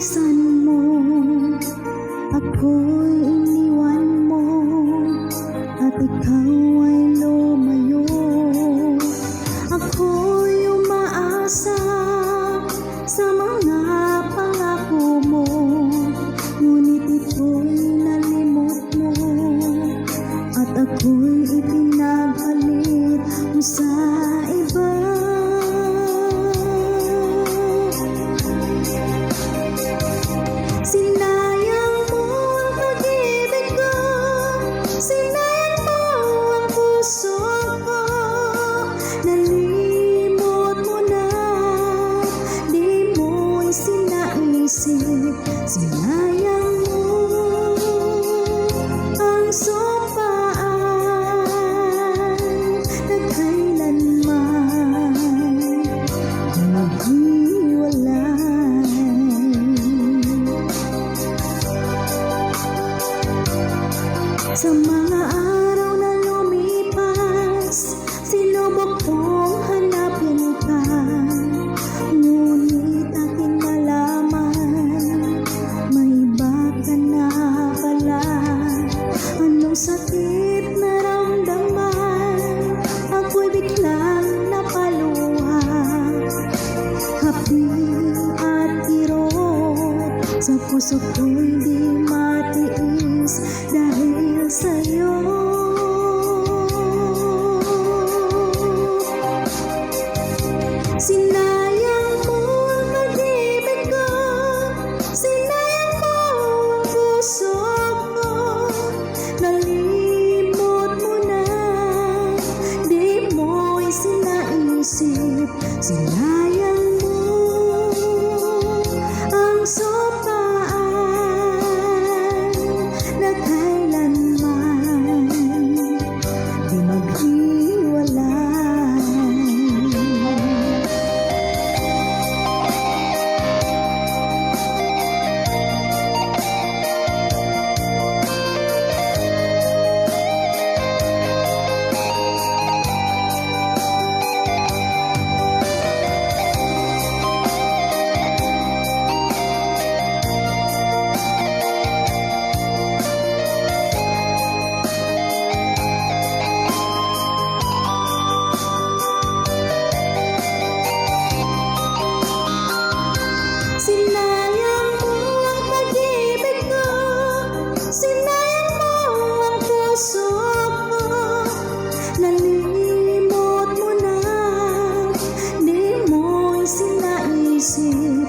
bilisan mo, ako'y iniwan mo, at ikaw ay lumayo. Ako'y umaasa sa mga pangako mo, ngunit ito'y nalimot mo, at ako'y ipinagpalit mo sa iba. Sinayang mo ang pag-ibig ko, sinayang mo ang puso ko, nalimot mo na, di mo'y sinaisip. Sinayang mo ang sumpaan na kailanman maghiwalay. Sa mga araw na lumipas, sinubok kong hanapin ka, ngunit aking nalaman, may iba ka na pala. Anong sakit naramdaman, ako'y biglang napaluha. Hapdi at kirot sa puso ko'y di matiis dahil sa'yo. Sinayang mo ang pag-ibig ko, sinayang mo ang puso ko, nalimot mo na, di mo'y sinaisip. Sinayang mo ang sumpaan na kailanman di maghiwalay. Sinayang mo ang pag-ibig ko, sinayang mo ang puso ko, nalimot mo na, di mo'y sinaisip.